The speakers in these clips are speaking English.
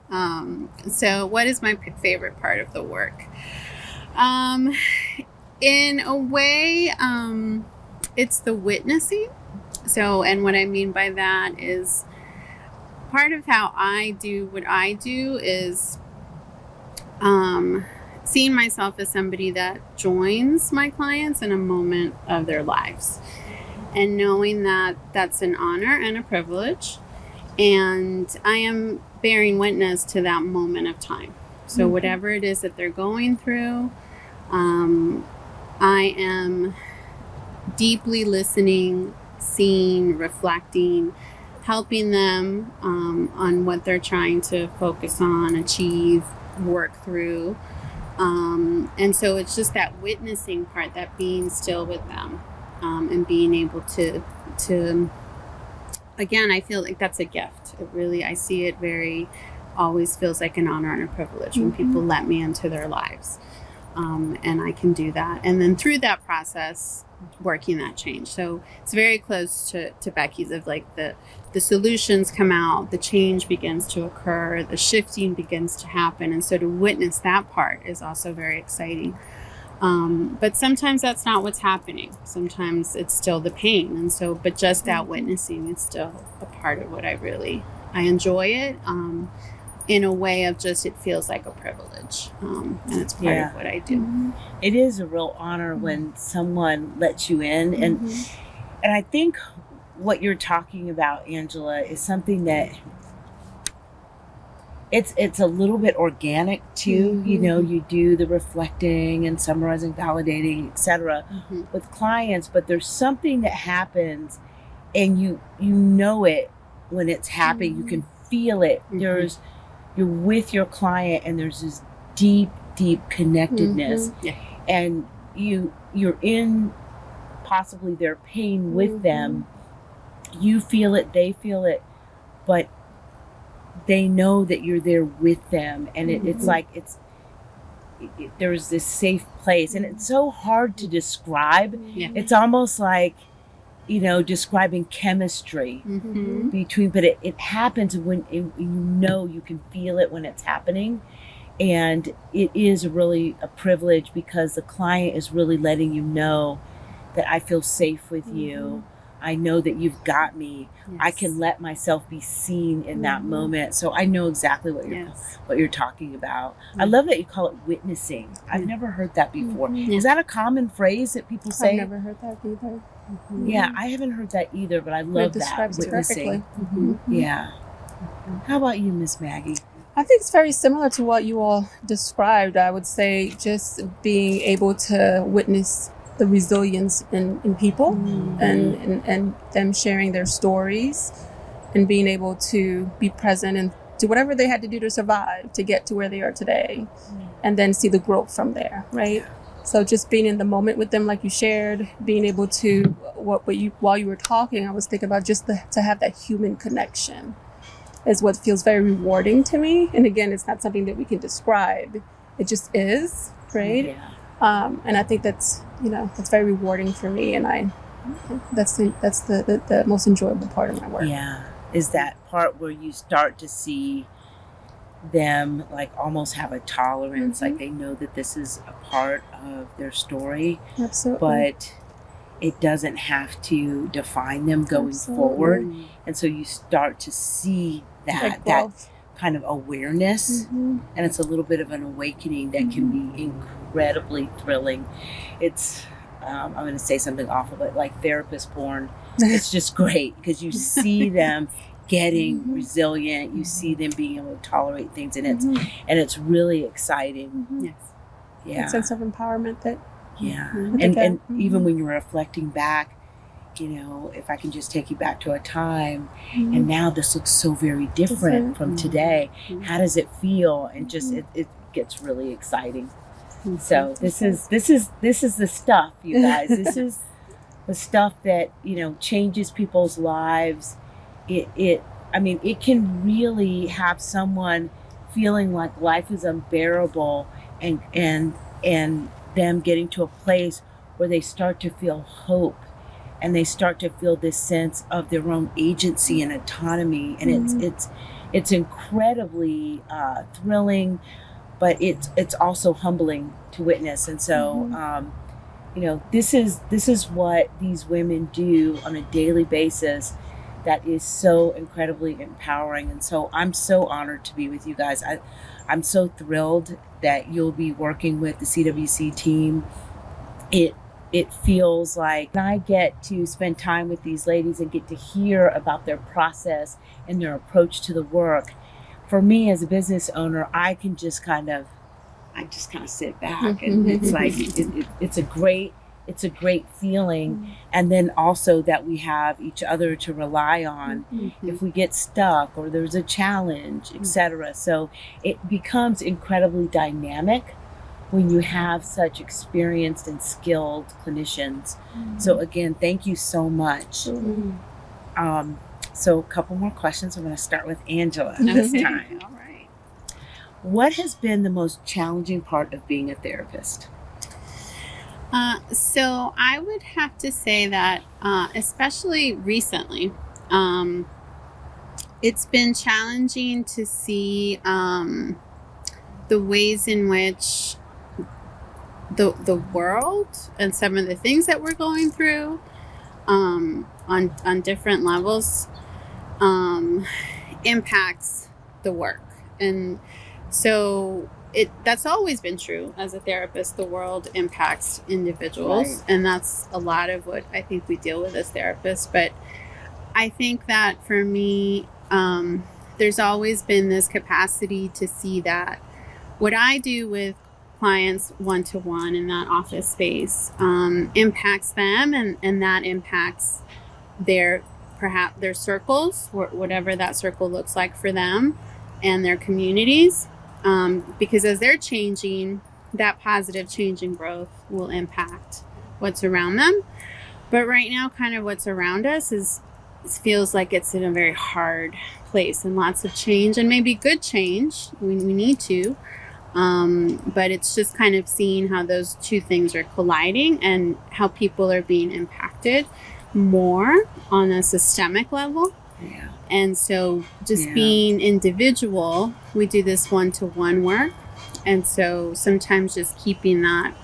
So what is my favorite part of the work? In a way, it's the witnessing. So, and what I mean by that is part of how I do what I do is seeing myself as somebody that joins my clients in a moment of their lives and knowing that that's an honor and a privilege. And I am bearing witness to that moment of time. So whatever it is that they're going through, I am deeply listening, seeing, reflecting, helping them on what they're trying to focus on, achieve, work through. And so it's just that witnessing part, that being still with them, and being able to again, I feel like that's a gift. It really, I see it always feels like an honor and a privilege when people let me into their lives. And I can do that. And then through that process, working that change. So it's very close to Becky's of like the solutions come out, the change begins to occur, the shifting begins to happen. And so to witness that part is also very exciting. But sometimes that's not what's happening. Sometimes it's still the pain. And so, but just that witnessing is still a part of what I enjoy it. In a way of just, it feels like a privilege. And it's part of what I do. It is a real honor when someone lets you in. And I think what you're talking about, Angela, is something that it's a little bit organic too. You know, you do the reflecting and summarizing, validating, etc. with clients, but there's something that happens and you know it when it's happening. You can feel it. You're with your client and there's this deep connectedness. And you're in possibly their pain with them. You feel it, they feel it, but they know that you're there with them. And it's like there's this safe place, and it's so hard to describe. It's almost like, you know, describing chemistry between, but it happens when you can feel it when it's happening. And it is really a privilege because the client is really letting you know that I feel safe with you. I know that you've got me. I can let myself be seen in that moment. So I know exactly what you're talking about. I love that you call it witnessing. I've never heard that before. Is that a common phrase that people say? I've never heard that either. Yeah, I haven't heard that either, but I love that, witnessing. Yeah. How about you, Miss Maggie? I think it's very similar to what you all described. I would say just being able to witness the resilience in people and them sharing their stories and being able to be present and do whatever they had to do to survive to get to where they are today, and then see the growth from there, right? So just being in the moment with them, like you shared, being able to, while you were talking, I was thinking about just to have that human connection is what feels very rewarding to me. And again, it's not something that we can describe. It just is, right? And I think that's very rewarding for me. And that's the most enjoyable part of my work. Yeah. Is that part where you start to see them like almost have a tolerance, like they know that this is a part of their story. Absolutely. But it doesn't have to define them going forward. And so you start to see that kind of awareness, and it's a little bit of an awakening that can be incredibly thrilling. It's I'm going to say something awful, but like therapist porn, it's just great because you see them getting resilient, you see them being able to tolerate things, and it's really exciting. A sense of empowerment that and even when you're reflecting back, you know, if I can just take you back to a time and now this looks so very different from today, how does it feel? And just it gets really exciting. So this is the stuff, you guys. This is the stuff that, you know, changes people's lives. It can really have someone feeling like life is unbearable and them getting to a place where they start to feel hope and they start to feel this sense of their own agency and autonomy. And it's incredibly thrilling, but it's also humbling to witness. And so this is what these women do on a daily basis that is so incredibly empowering. And so I'm so honored to be with you guys. I'm so thrilled that you'll be working with the CWC team. It feels like when I get to spend time with these ladies and get to hear about their process and their approach to the work, for me as a business owner, I can just kind of sit back, and it's like it's a great feeling. And then also that we have each other to rely on if we get stuck or there's a challenge, etc. So it becomes incredibly dynamic when you have such experienced and skilled clinicians. So again, thank you so much. So a couple more questions. I'm going to start with Angela this time. All right. What has been the most challenging part of being a therapist? So I would have to say that, especially recently, it's been challenging to see the ways in which the world and some of the things that we're going through on different levels impacts the work. And so that's always been true. As a therapist, the world impacts individuals, right. And that's a lot of what I think we deal with as therapists. But I think that for me, there's always been this capacity to see that what I do with clients one-to-one in that office space impacts them, and that impacts perhaps their circles, whatever that circle looks like for them, and their communities. Because as they're changing, that positive change and growth will impact what's around them. But right now, kind of what's around us feels like it's in a very hard place, and lots of change, and maybe good change. We need to. But it's just kind of seeing how those two things are colliding and how people are being impacted more on a systemic level. Yeah. And so just being individual, we do this one-to-one work. And so sometimes just keeping that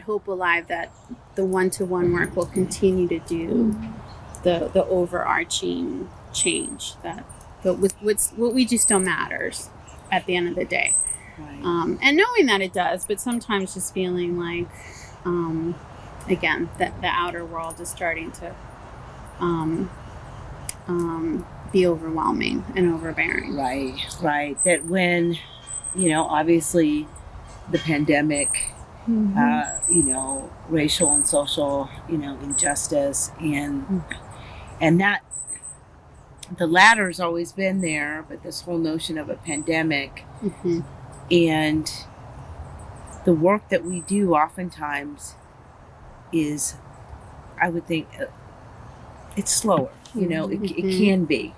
hope alive that the one-to-one work will continue to do the overarching change, that what we do still matters at the end of the day. Right. And knowing that it does, but sometimes just feeling like, again, that the outer world is starting to be overwhelming and overbearing. Right. That when, obviously the pandemic, racial and social, injustice, and that the latter's always been there, but this whole notion of a pandemic and the work that we do oftentimes is, I would think, it's slower. It can be.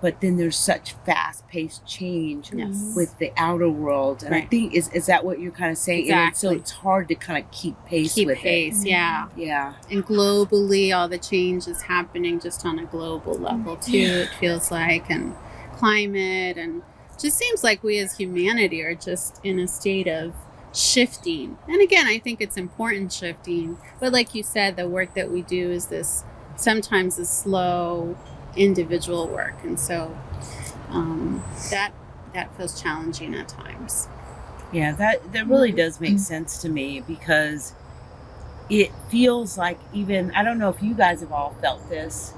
But then there's such fast-paced change with the outer world. And I think, is that what you're kind of saying? Exactly. And so it's hard to kind of keep pace with it. Yeah. And globally, all the change is happening just on a global level, too, it feels like. And climate, and just seems like we as humanity are just in a state of shifting. And again, I think it's important shifting. But like you said, the work that we do is sometimes this slow individual work, and so that feels challenging at times. Yeah, that really does make sense to me, because it feels like, even, I don't know if you guys have all felt this,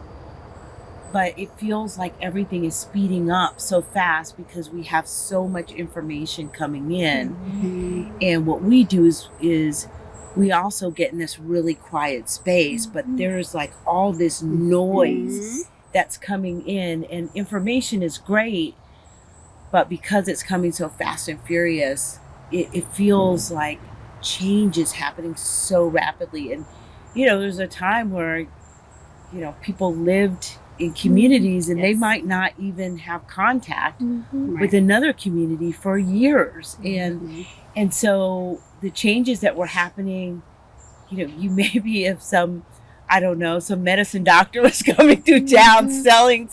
but it feels like everything is speeding up so fast because we have so much information coming in. And what we do is we also get in this really quiet space, but there's like all this noise that's coming in, and information is great, but because it's coming so fast and furious, it feels like change is happening so rapidly. And there's a time where people lived in communities and they might not even have contact with another community for years. And so the changes that were happening, you maybe have some I don't know, some medicine doctor was coming through town selling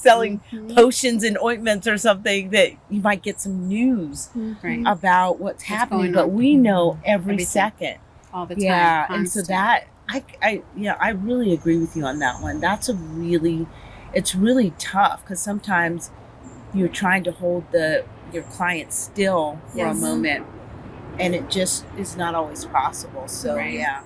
potions and ointments or something, that you might get some news Right. about what's happening, going but on. we know every Everything. second. All the time. Yeah, and so constant. that I really agree with you on that one. It's really tough, because sometimes you're trying to hold your client still for a Yes. moment, and it just is not always possible. So Right. yeah.